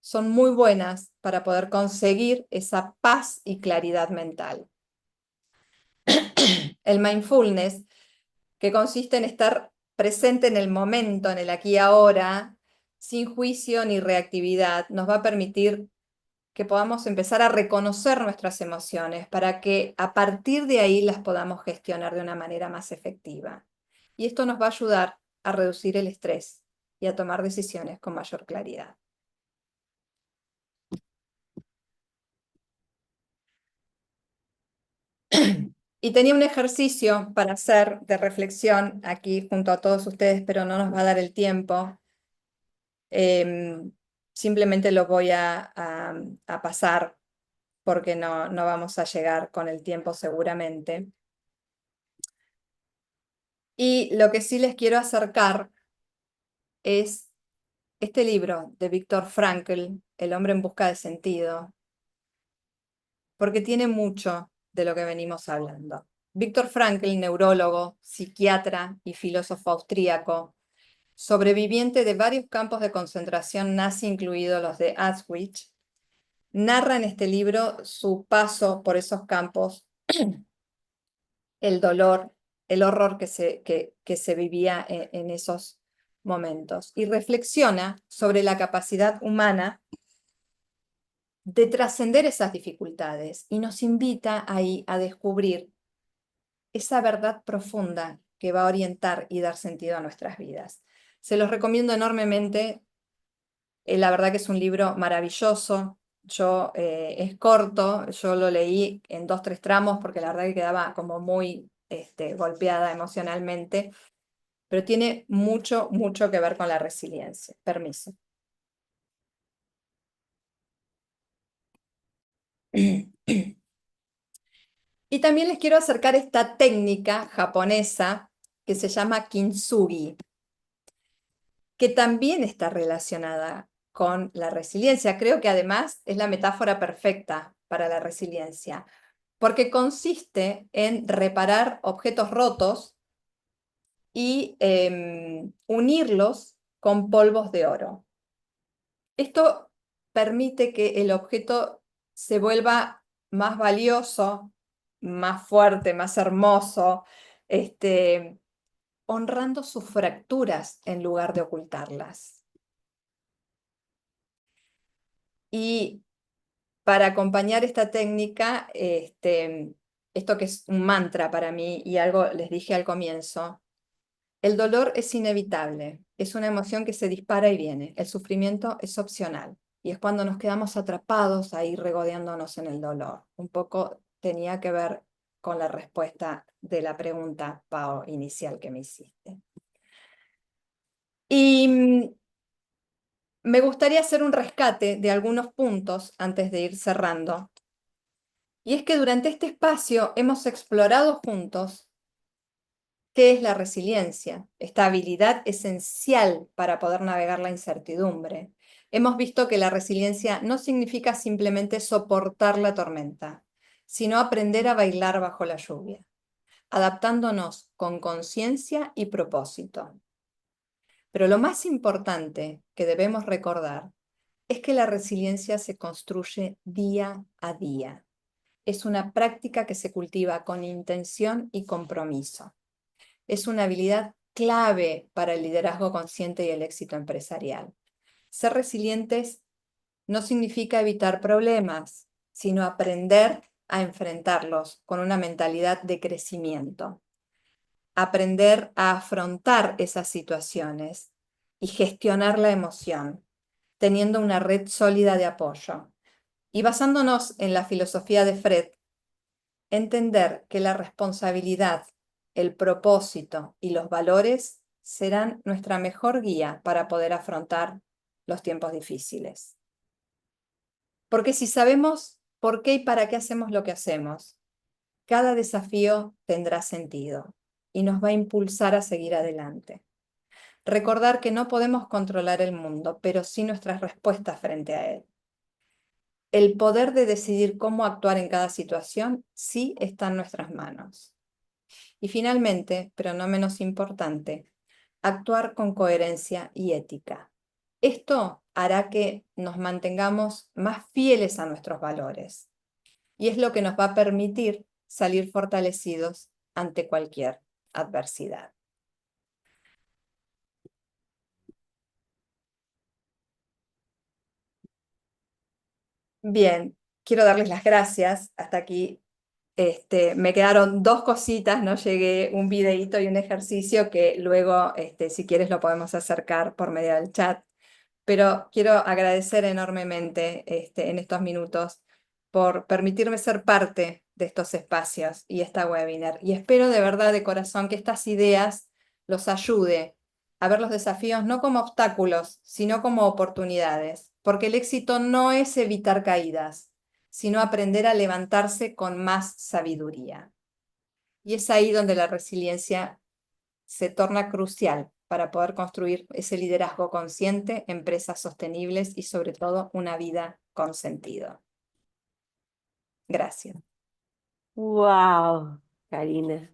son muy buenas para poder conseguir esa paz y claridad mental. El mindfulness, que consiste en estar presente en el momento, en el aquí y ahora, sin juicio ni reactividad, nos va a permitir que podamos empezar a reconocer nuestras emociones para que a partir de ahí las podamos gestionar de una manera más efectiva. Y esto nos va a ayudar a reducir el estrés y a tomar decisiones con mayor claridad. Y tenía un ejercicio para hacer de reflexión aquí junto a todos ustedes, pero no nos va a dar el tiempo. Simplemente lo voy a pasar porque no vamos a llegar con el tiempo seguramente. Y lo que sí les quiero acercar es este libro de Viktor Frankl, El hombre en busca de sentido, porque tiene mucho de lo que venimos hablando. Viktor Frankl, neurólogo, psiquiatra y filósofo austríaco, sobreviviente de varios campos de concentración nazi, incluidos los de Auschwitz, narra en este libro su paso por esos campos, el dolor, el horror que se vivía en esos momentos, y reflexiona sobre la capacidad humana de trascender esas dificultades y nos invita ahí a descubrir esa verdad profunda que va a orientar y dar sentido a nuestras vidas. Se los recomiendo enormemente. La verdad que es un libro maravilloso. Es corto, yo lo leí en 2, 3 tramos porque la verdad que quedaba como muy golpeada emocionalmente, pero tiene mucho, mucho que ver con la resiliencia. Permiso. Y también les quiero acercar esta técnica japonesa que se llama kintsugi, que también está relacionada con la resiliencia. Creo que además es la metáfora perfecta para la resiliencia, porque consiste en reparar objetos rotos y unirlos con polvos de oro. Esto permite que el objeto se vuelva más valioso, más fuerte, más hermoso, honrando sus fracturas en lugar de ocultarlas. Y para acompañar esta técnica, esto que es un mantra para mí y algo les dije al comienzo, el dolor es inevitable, es una emoción que se dispara y viene, el sufrimiento es opcional y es cuando nos quedamos atrapados ahí regodeándonos en el dolor. Un poco tenía que ver con la respuesta de la pregunta, Pao, inicial que me hiciste. Y me gustaría hacer un rescate de algunos puntos antes de ir cerrando. Y es que durante este espacio hemos explorado juntos qué es la resiliencia, esta habilidad esencial para poder navegar la incertidumbre. Hemos visto que la resiliencia no significa simplemente soportar la tormenta, sino aprender a bailar bajo la lluvia, adaptándonos con conciencia y propósito. Pero lo más importante que debemos recordar es que la resiliencia se construye día a día. Es una práctica que se cultiva con intención y compromiso. Es una habilidad clave para el liderazgo consciente y el éxito empresarial. Ser resilientes no significa evitar problemas, sino aprender a enfrentarlos con una mentalidad de crecimiento. Aprender a afrontar esas situaciones y gestionar la emoción, teniendo una red sólida de apoyo. Y basándonos en la filosofía de Fred, entender que la responsabilidad, el propósito y los valores serán nuestra mejor guía para poder afrontar los tiempos difíciles. Porque si sabemos por qué y para qué hacemos lo que hacemos, cada desafío tendrá sentido y nos va a impulsar a seguir adelante. Recordar que no podemos controlar el mundo, pero sí nuestras respuestas frente a él. El poder de decidir cómo actuar en cada situación sí está en nuestras manos. Y finalmente, pero no menos importante, actuar con coherencia y ética. Esto hará que nos mantengamos más fieles a nuestros valores y es lo que nos va a permitir salir fortalecidos ante cualquier adversidad. Bien, quiero darles las gracias. Hasta aquí me quedaron 2 cositas, no llegué un videíto y un ejercicio que luego, si quieres, lo podemos acercar por medio del chat. Pero quiero agradecer enormemente en estos minutos por permitirme ser parte de estos espacios y esta webinar. Y espero de verdad, de corazón, que estas ideas los ayude a ver los desafíos no como obstáculos, sino como oportunidades, porque el éxito no es evitar caídas, sino aprender a levantarse con más sabiduría. Y es ahí donde la resiliencia se torna crucial para poder construir ese liderazgo consciente, empresas sostenibles y sobre todo una vida con sentido. Gracias. Wow, Karina.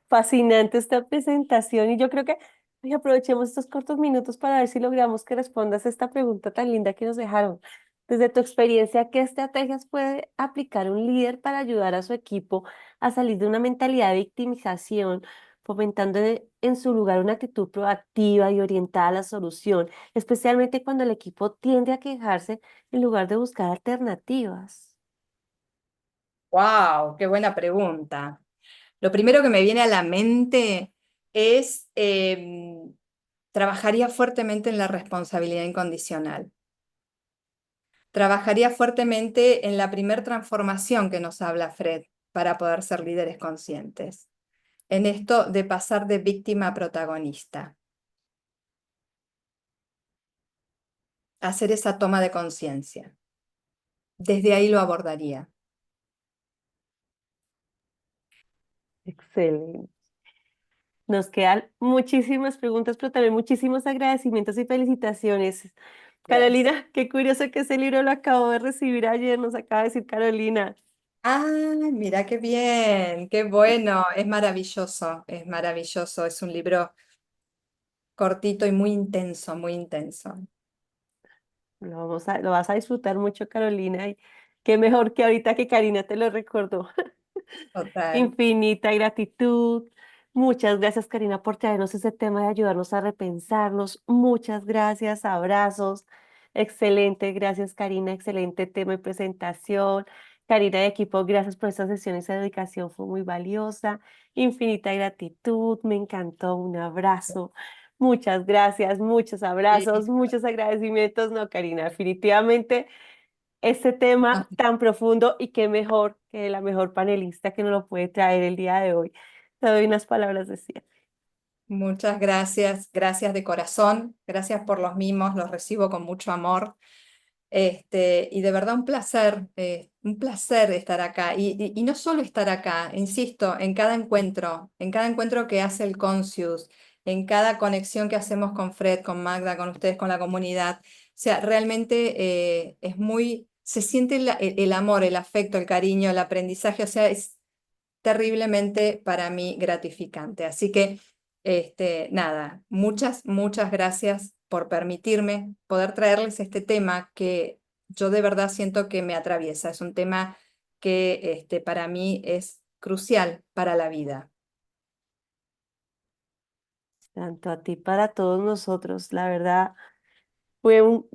Fascinante esta presentación y yo creo que Y aprovechemos estos cortos minutos para ver si logramos que respondas esta pregunta tan linda que nos dejaron. Desde tu experiencia, ¿qué estrategias puede aplicar un líder para ayudar a su equipo a salir de una mentalidad de victimización, fomentando en su lugar una actitud proactiva y orientada a la solución, especialmente cuando el equipo tiende a quejarse en lugar de buscar alternativas? ¡Wow! ¡Qué buena pregunta! Lo primero que me viene a la mente es, trabajaría fuertemente en la responsabilidad incondicional. Trabajaría fuertemente en la primer transformación que nos habla Fred para poder ser líderes conscientes. En esto de pasar de víctima a protagonista. Hacer esa toma de conciencia. Desde ahí lo abordaría. Excelente. Nos quedan muchísimas preguntas, pero también muchísimos agradecimientos y felicitaciones. Gracias. Carolina, qué curioso que ese libro lo acabo de recibir ayer, nos acaba de decir Carolina. Ah, mira qué bien, qué bueno. Es maravilloso, es maravilloso. Es un libro cortito y muy intenso, muy intenso. Lo vas a disfrutar mucho, Carolina, y qué mejor que ahorita que Karina te lo recordó. Total. Infinita gratitud. Muchas gracias, Karina, por traernos ese tema y ayudarnos a repensarnos. Muchas gracias, abrazos. Excelente, gracias, Karina. Excelente tema y presentación. Karina de equipo, gracias por esta sesión. Esa dedicación fue muy valiosa. Infinita gratitud, me encantó. Un abrazo. Muchas gracias, muchos abrazos, Sí. muchos agradecimientos. No, Karina, definitivamente este No, tema tan profundo y qué mejor que la mejor panelista que nos lo puede traer el día de hoy. Te doy unas palabras de cierre. muchas gracias, gracias de corazón, gracias por los mimos, los recibo con mucho amor. Y de verdad un placer estar acá. Y no solo estar acá, insisto, en cada encuentro que hace el Concius, en cada conexión que hacemos con Fred, con Magda, con ustedes, con la comunidad. O sea, realmente es muy, se siente el amor, el afecto, el cariño, el aprendizaje, o sea, es terriblemente para mí gratificante. Así que, nada, muchas gracias por permitirme poder traerles este tema que yo de verdad siento que me atraviesa. Es un tema que para mí es crucial para la vida. Tanto a ti para todos nosotros. La verdad, fue un...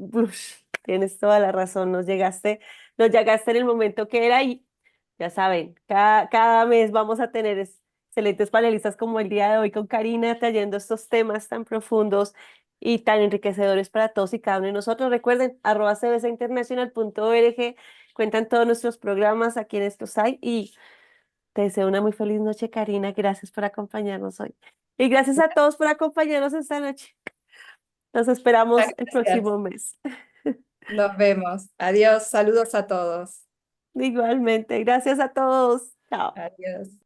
tienes toda la razón. Nos llegaste en el momento que era y ya saben, cada mes vamos a tener excelentes panelistas como el día de hoy con Karina trayendo estos temas tan profundos y tan enriquecedores para todos y cada uno de nosotros. Recuerden, @cbcinternational.org, cuentan todos nuestros programas, aquí en estos hay y te deseo una muy feliz noche, Karina. Gracias por acompañarnos hoy. Y gracias a todos por acompañarnos esta noche. Nos esperamos Muchas el gracias. próximo mes. Nos vemos. Adiós. Saludos a todos. Igualmente, gracias a todos. Chao. Adiós.